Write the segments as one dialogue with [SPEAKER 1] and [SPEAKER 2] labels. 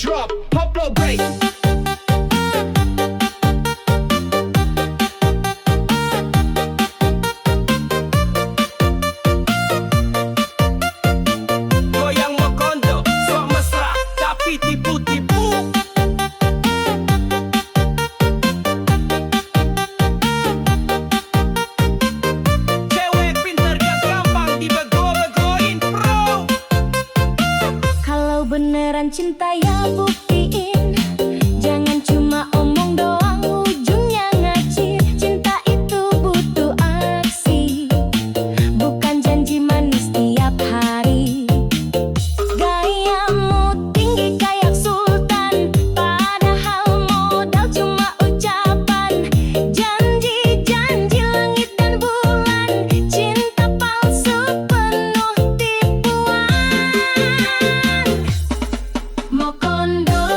[SPEAKER 1] drop, Pablo break. Goyang Mokondo, sok mesra tapi tipu-tipu. Cewek pintar gak gampang dibego-begoin, bro.
[SPEAKER 2] Kalau beneran cinta ya buktiin, jangan cuma omong doang ujungnya ngaci. Cinta itu butuh aksi, bukan janji manis tiap hari. Gayamu tinggi kayak sultan, padahal modal cuma ucapan. Janji-janji langit dan bulan, cinta palsu penuh tipuan. Mokondo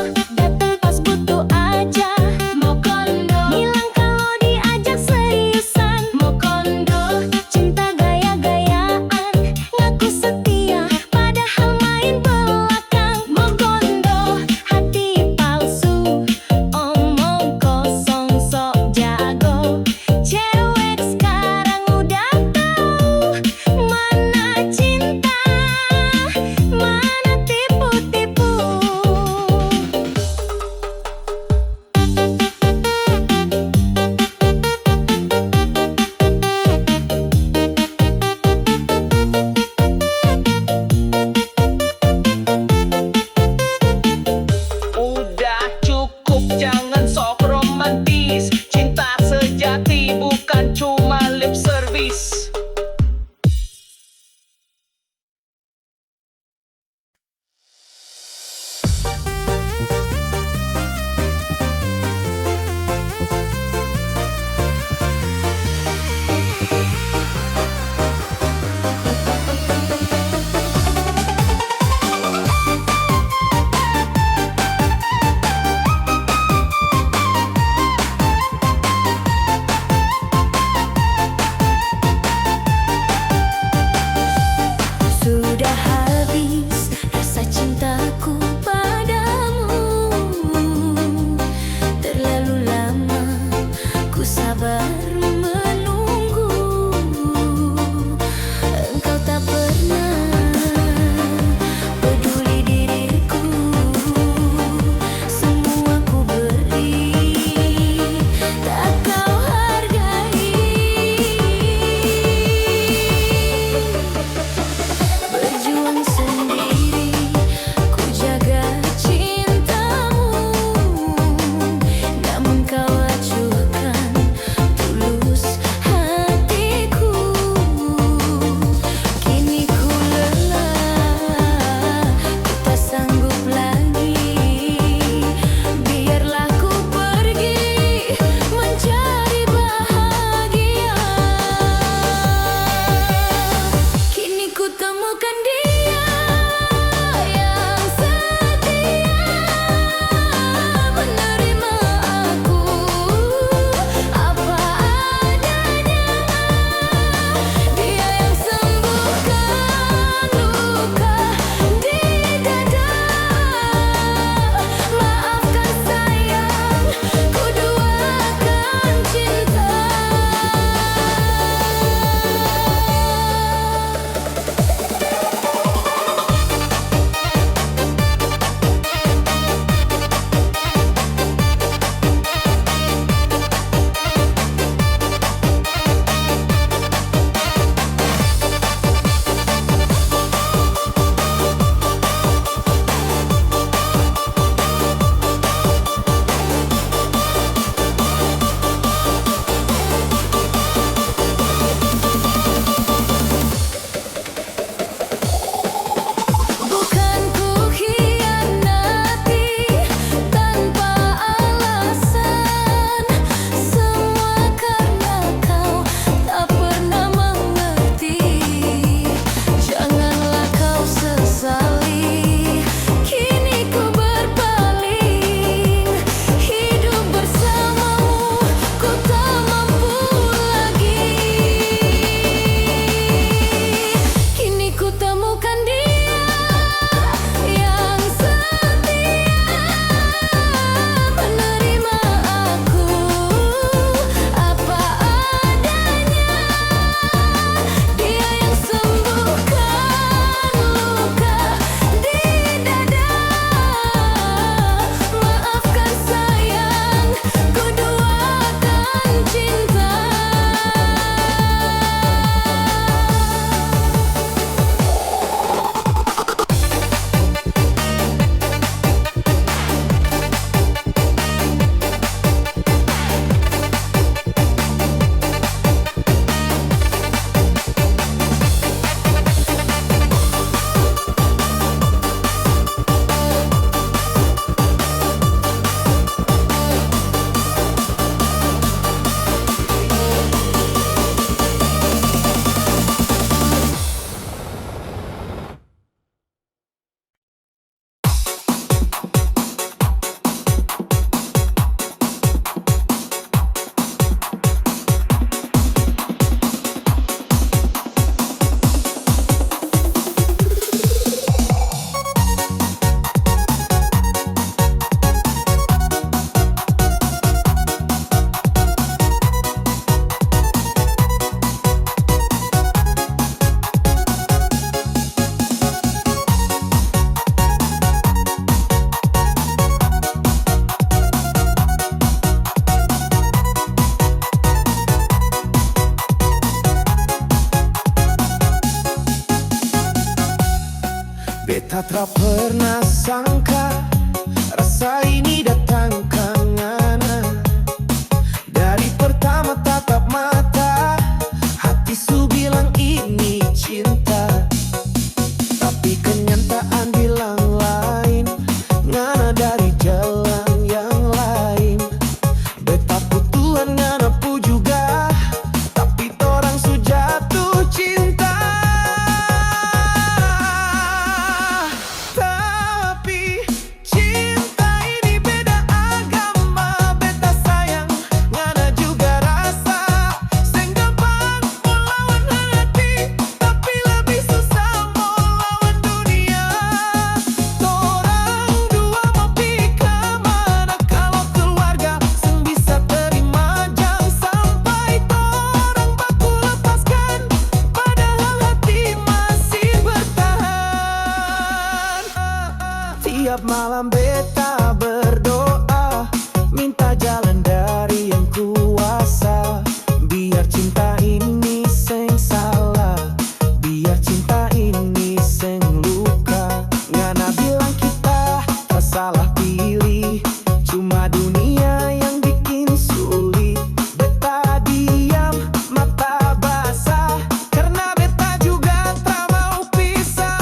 [SPEAKER 3] cari jalan yang lain. Beta putulan ngana pu juga, tapi torang su jatuh cinta. Tapi cinta ini beda agama. Beta sayang ngana juga rasa. Seng gampang mau lawan hati, tapi lebih susah mau lawan dunia. Torang dua mau pi kemana kalau keluarga seng bisa terima. Jangan sampai torang baku lepaskan, padahal hati masih bertahan. Tiap malam beta berdoa, minta jalan dari yang kuasa. Biar cinta ini seng salah, biar cinta ini seng luka. Ngana bilang kita tak salah pilih, cuma dunia yang bikin sulit. Beta diam, mata basah, karena beta juga tak mau pisah.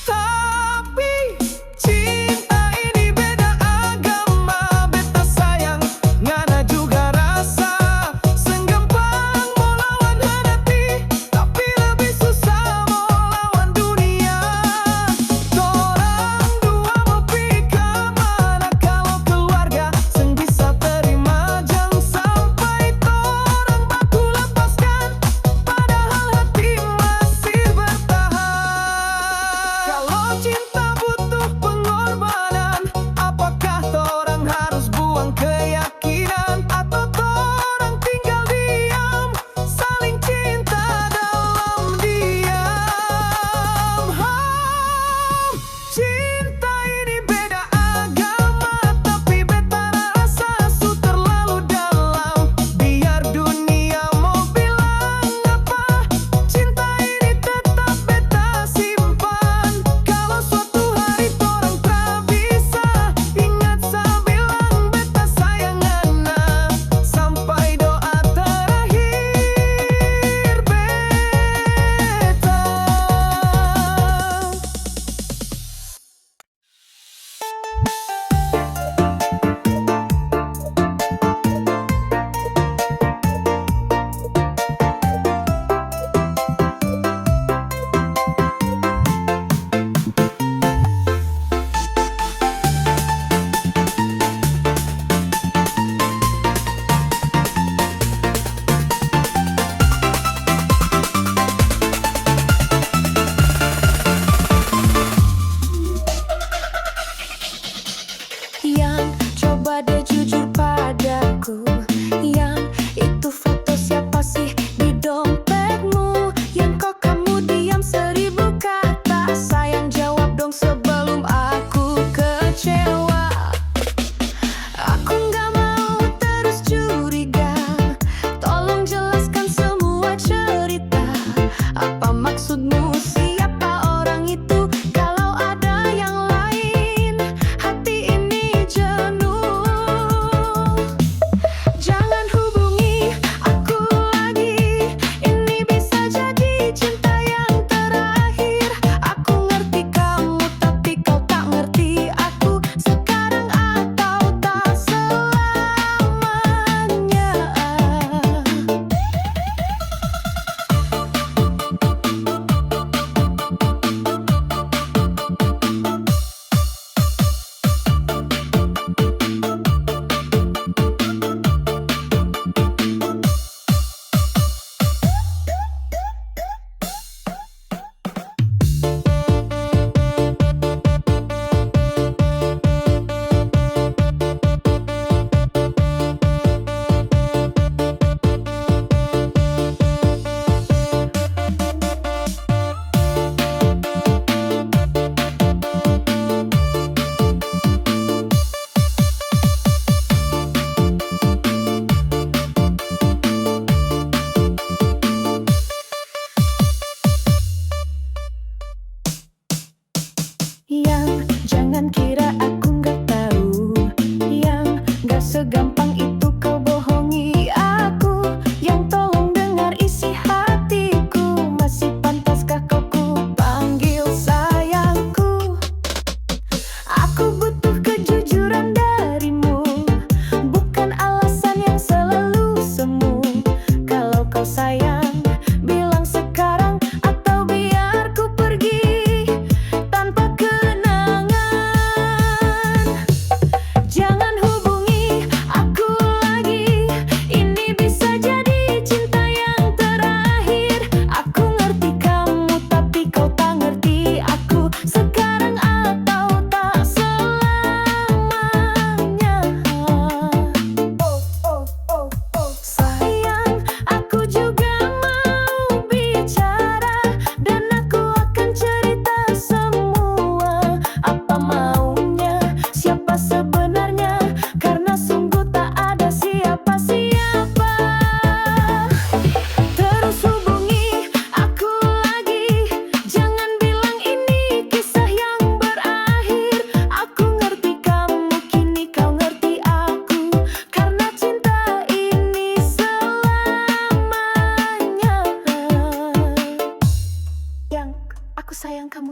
[SPEAKER 3] Tapi cinta ini beda agama. Beta sayang ngana juga rasa. Seng gampang mau lawan hati, tapi lebih susah mau lawan dunia.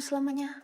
[SPEAKER 2] selamanya.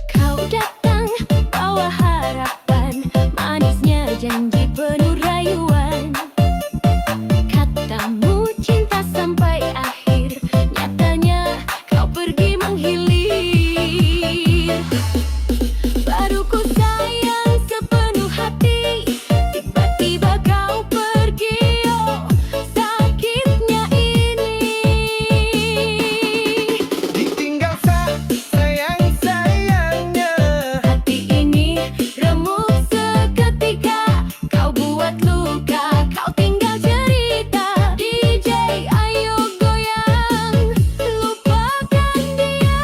[SPEAKER 2] Kau datang bawa harapan, manisnya janji penuh rayuan. Katamu cinta sampai akhir, nyatanya kau pergi menghilir. Baru ku sayang sepenuh hati, tiba-tiba kau pergi, oh sakitnya ini.
[SPEAKER 3] Ditinggal sayang-sayangnya.
[SPEAKER 2] Hati ini remuk seketika, kau buat luka, kau tinggal cerita. DJ ayo goyang, lupakan dia.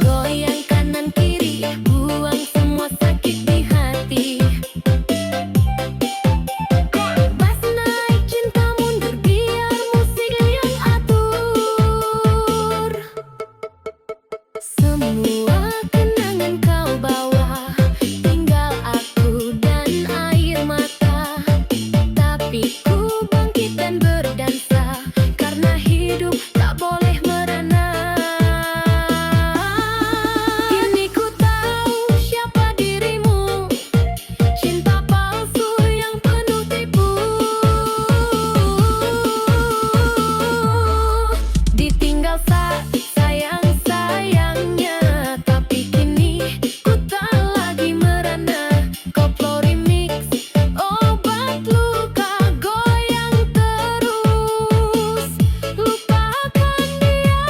[SPEAKER 2] Goyang kanan kiri, buang semua sakit di hati. Pas naik cinta mundur, biar musik yang atur. Semua kenangan kau bawa, tinggal aku dan air mata. Tapi ku bangkit dan berdansa, karena hidup tak boleh merana. Kini ku tahu siapa dirimu, cinta palsu yang penuh tipu. Ditinggal sayang-sayangnya, tapi kini ku tak lagi merana. Koplo remix, obat luka, goyang terus, lupakan dia.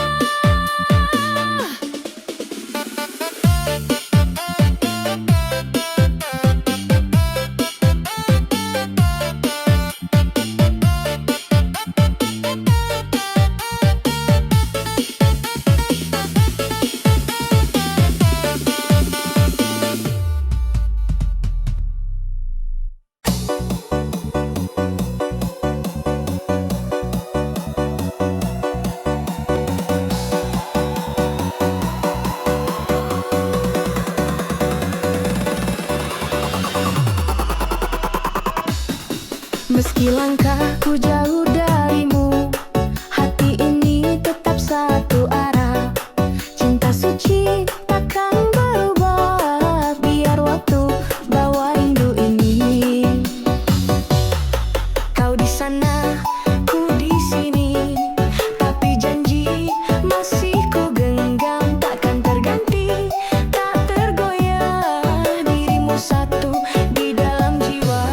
[SPEAKER 2] Meski langkahku jauh darimu, hati ini tetap satu arah. Cinta suci takkan berubah, biar waktu bawa rindu ini. Kau di sana, ku di sini, tapi janji masih ku genggam, takkan terganti, tak tergoyah. Dirimu satu di dalam jiwa.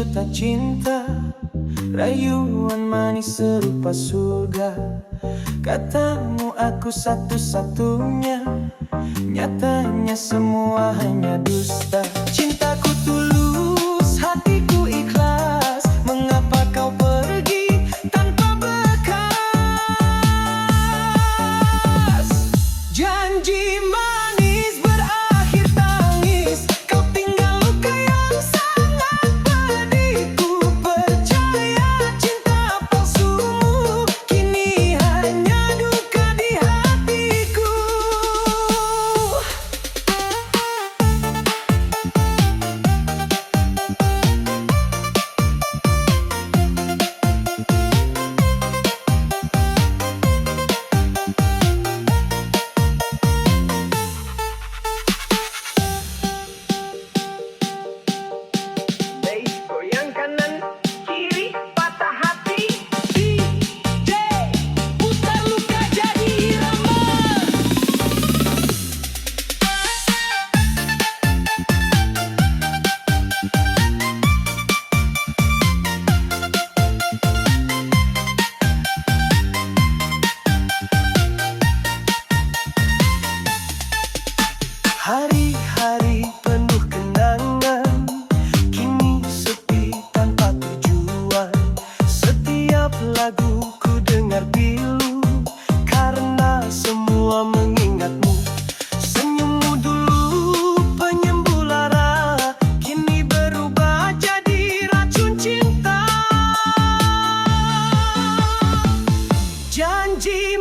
[SPEAKER 3] juta cinta, rayuan manis serupa surga. Katamu aku satu-satunya, nyatanya semua hanya dusta. Cintaku tulus, hatiku ikhlas. Mengapa kau pergi tanpa bekas? Janji manis berakhir tangis, kau tinggal luka yang sangat pedih. Ku percaya cinta palsumu kini hanya duka di hatiku.
[SPEAKER 1] Bass goyang kanan kiri patah hati. DJ putar luka jadi irama.
[SPEAKER 3] Hari-hari penuh kenangan kini sepi tanpa tujuan. Setiap lagu ku dengar pilu karena semua mengingatmu. Senyummu dulu penyembuh lara, kini berubah jadi racun cinta. Janji